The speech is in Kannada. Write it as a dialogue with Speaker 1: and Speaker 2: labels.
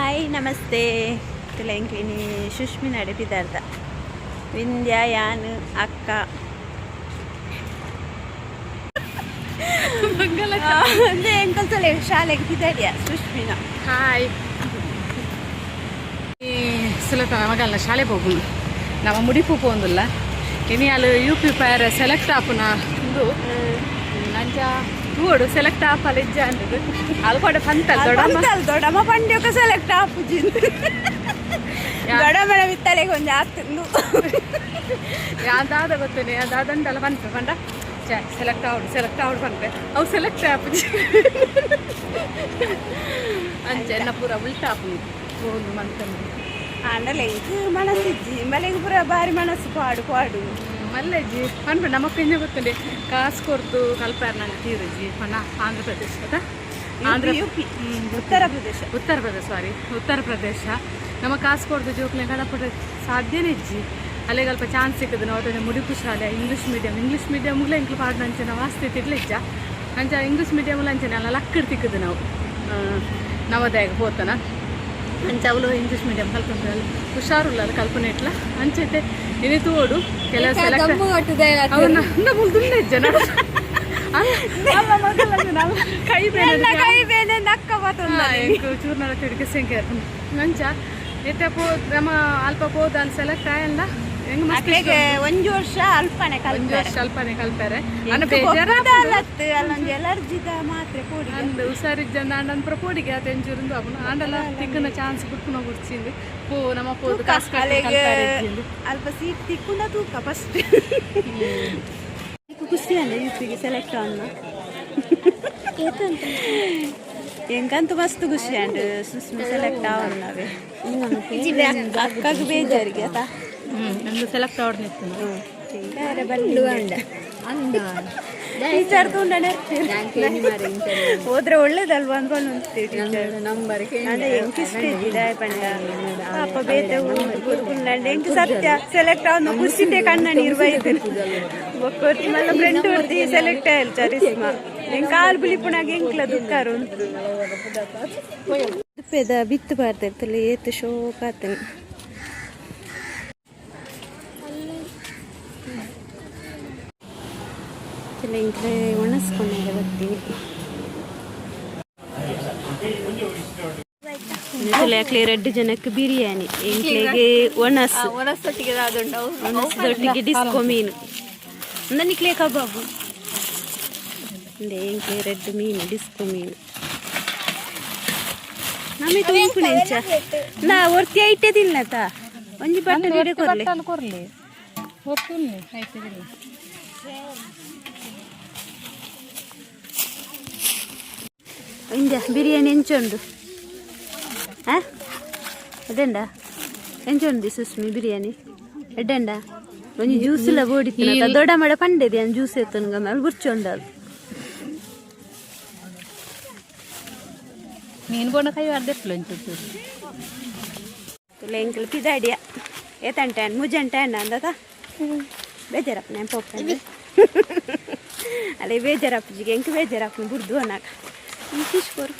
Speaker 1: ಹಾಯ್ ನಮಸ್ತೆ ತುಲಂಕಿನಿ ಸುಷ್ಮಿ ನಡೆಪಿದಾರ್ಥ ವಿಂಧ್ಯ ಯಾನ್ ಅಕ್ಕ ಎಂಕಲ್ ಸಲ ಶಾಲೆಗೆ ಬಿದ್ದಾಡಿಯ ಸುಷ್ಮಿನ
Speaker 2: ಹಾಯ್ ಸುಲತ ಮಗಲ್ಲ ಶಾಲೆ ಹೋಗುದು ನಮ್ಮ ಮುಡಿಪು ಪೋಂದುಲ್ಲ ಇನಿ ಅಲ್ಲಿ UP ಪೈರ್ ಸೆಲೆಕ್ಟ್ ಆಪುನ ಇಂದು ನಂಜ ತೂಡು ಸೆಲೆಕ್ಟ್ ಆಪಲ್ಲ ಇಜ್ಜ ಅಂದದು ಅಲ್ಲಿ ಕೂಡ ಪಂತಲ್
Speaker 1: ದೊಡ್ಡಮ್ಮ ಪಂಡ್ಯಕ್ಕೆ ಸೆಲೆಕ್ಟ್ ಆಪುಜಿ ದೊಡ್ಡಮ್ಮನ ಬಿತ್ತಲೆಗೆ ಒಂದು ಆಗ್ತಿಂದು
Speaker 2: ಯಾವ್ದಾದ ಗೊತ್ತೇನೆ ಯಾವ್ದಾದಂಡಲ್ಲ ಪಂಪ ಪಂಡ ಸೆಲೆಕ್ಟ್ ಆವಡು ಪಂಪೆ ಅವು ಸೆಲೆಕ್ಟ್ ಆಪುಜಿ ಅಂಚೆ ಎನ್ನ ಪೂರ ಉಲ್ಟಾ ಆಪುನಿ ಹೋಗಿ ಮಂತಂದು
Speaker 1: ಆಂಡಲೆಂಗ್ ಮನಸ್ಸಿಜ್ಜಿ ಮಲೆಗೆ ಪೂರ ಭಾರಿ ಮನಸ್ಸು ಪಾಡು
Speaker 2: ಮಲ್ಲೆಜ್ಜಿ ಪನ್ಪೆ ನಮಕ್ ಇಂಜ ಗೊತ್ತುಂಡೆ ಕಾಸು ಕೊರ್ದು ಕಲ್ಪಾರ ನಂಗೆ ತೀರಜ್ಜಿ ಪನ ಆಂಧ್ರ ಪ್ರದೇಶ ಉತ್ತರ ಪ್ರದೇಶ ನಮ್ಮ ಕಾಸು ಕೊರ್ದು ಜೋಕ್ಲೆ ಕಡಪಡ ಸಾಧ್ಯನೇ ಇಜ್ಜಿ ಅಲ್ಲಿಗೆ ಅಲ್ಪ ಚಾನ್ಸ್ ಸಿಕ್ಕದು ನಾವು ಅದನ್ನು ಮುಡಿಪು ಶಾಲೆ ಇಂಗ್ಲೀಷ್ ಮೀಡಿಯಮ್ಲ ಇಂಕ್ಲು ಪಾಡು ಅಂಚೆ ನಾವು ಆಸ್ತಿ ತಿರ್ಲಿಜ್ಜ ಅಂಚ ಇಂಗ್ಲೀಷ್ ಮೀಡಿಯಮ್ಲ ಅಂಚೆನೆ ಅಲ್ಲ ಲಕ್ಕಡ್ ತಿಕ್ಕದು ನಾವು ನವೋದಯಗೆ ಹೋತನ ಅಂಚ ಅವಳು ಇಂಗ್ಲೀಷ್ ಮೀಡಿಯಂ ಕಲ್ಪನೆ ಹುಷಾರುಲ್ಲ ಅದು ಕಲ್ಪನೆ ಇಟ್ಲ ಅಂಚೈತೆ ಇನಿ ತೋಡು ಕೆಲವು ಸೆಲೆಕ್ಟ್ ಜನ ಕೈ ಬೇನೆ ಚೂರ್ನ ತಿಡಿಕೆ ಸಂಖ್ಯೆ ಮಂಚ ಎತ್ತೆ ನಮ್ಮ ಅಲ್ಪ ಹೋದ ಅಲ್ಲಿ ಸೆಲೆಕ್ಟ್ ಆಯಲ್ಲ ಹೆಂಗ್
Speaker 1: ಮಕ್ಕಳಿಗೆ ಒಂದು ವರ್ಷ ಅಲ್ಪನೆ
Speaker 2: ಕಲ್ತಾರೆ
Speaker 1: ಅಲ್ಲೊಂದು ಎಲರ್ಜಿದ ಮಾತ್ರೆ ಕೊಡಿ
Speaker 2: ಅಂದು ಹುಷಾರಿಜ್ಜಂದ ಅಂಡನ್ ಪ್ರಪೋಡಿಗೆ ಆತ ಎಂಚೂರಿಂದು ಅವನು ಆಂಡಲ ತಿಕ್ಕನ ಚಾನ್ಸ್ ಬಿಟ್ಕೊಂಡು ಗುರ್ಸಿಂದು ಪೋ ನಮ್ಮ ಪೋದು
Speaker 1: ಅಲ್ಪ ಸೀಟ್ ತಿಕ್ಕುಂಡ ತೂಕ ಫಸ್ಟ್ ಖುಷಿ ಅಲ್ಲ ಯುಪಿಗೆ ಸೆಲೆಕ್ಟ್ ಅನ್ನ ಎಂಕಂತೂ ಮಸ್ತ್ ಖುಷಿ ಅಂಡ್ ಸುಸ್ಮಿ ಸೆಲೆಕ್ಟ್ ಅವನ್ನವೇ ಅಕ್ಕಗೆ ಬೇಜಾರಿಗೆ ಆತ
Speaker 2: ನಂದು ಸೆಲೆಕ್ಟ್ ಆಡ್ನಿತ್ತು
Speaker 1: ಟೀಚರ್ ತುಂಡನೆ ಹೋದ್ರೆ ಒಳ್ಳೇದಲ್ವಾ ಅನ್ಕೊಂಡು ಎಂಕ್ ಇಷ್ಟ ಇದ್ದಿದೆ ಪಂಡ ಪಾಪ ಬೇತೆ ಎಂಕ್ ಸತ್ಯ ಸೆಲೆಕ್ಟ್ ಅವನು ಖುಷಿತೆ ಕಣ್ಣ ನಿರ್ವಹಿತ ಬೊಕ್ಕೋತಿ ಮಲ್ಲ ಫ್ರೆಂಡ್ ಹೊಡ್ತಿ ಸೆಲೆಕ್ಟ್ ಆಯ್ತು ಚರಿಸ್ಮ ಎಂಕ್ ಕಾಲು ಬಿಳಿಪುಣಾಗ ಎಂಕ್ಲ ದುಃಖರು ಬಿತ್ತು ಬಾರ್ದಿರ್ತಲ್ಲ ಏತು ಶೋಕ ಆತನ ಇಂಕ್ಲೆ ಒಣಸ್ಕೊಂಡೆ ಬರ್ತೀನಿ ಇಂಕ್ಲೆ 2 ಜನಕ್ಕೆ ಬಿರಿಯಾನಿ ಇಂಕ್ಲೆಗೆ ಒಣಸೊಟ್ಟಿಗೆ ಡಿಸ್ಕೋ ಮೀನು ನನಗೆ ಕಬಾಬು ಇಂಕ್ಲೆ 2 ಮೀನು ಡಿಸ್ಕೋ ಮೀನು ನಮಗೆ ತುಂಪುಣೆ ನಾ ಒರ್ತಿ ಐಟದಿಲ್ಲ ತಾ ಒಂಜಿ ಬಟ್ಟೆ ಕೊರ್ಲಿ ಇಂದ ಬಿರಿಯಾನಿ ಎಂಚುಂಡು ಅಡ್ಡಂಡ ಎಂಚುಂಡು ಸುಸ್ಮಿ ಬಿರಿಯಾನಿ ಎಡ್ಡಂಡ ಒಂಜಿ ಜ್ಯೂಸ್ ಎಲ್ಲ ಓಡಿತ್ತು ದೊಡ್ಡ ಮಾಡ ಪಂಡೆದಿ ಅನ್ ಜ್ಯೂಸ್ ಎತ್ತನ್ಗ ಅಲ್ಲಿ ಗುರ್ಚುಂಡ ಅದು
Speaker 2: ನೀನು ಬೋಣ ಕೈ ಅರ್ಧೆಪ್ಲು
Speaker 1: ಎಂಕಲ್ ಪಿದಾಡಿಯ ಏತಂಟೆ ಮುಜಂಟೆ ಅಣ್ಣ ಅಂದದ ಬೇಜಾರಪ್ಪ ನಾನು ಪೋಪ್ಪ ಅಲ್ಲೇ ಬೇಜಾರಪ್ಪಜಿಗೆ ಎಂಕ ಬೇಜಾರಪ್ಪನ ಬುರ್ದು ಅನ್ನಾಕ ಕಿಸ್ ಕೊರು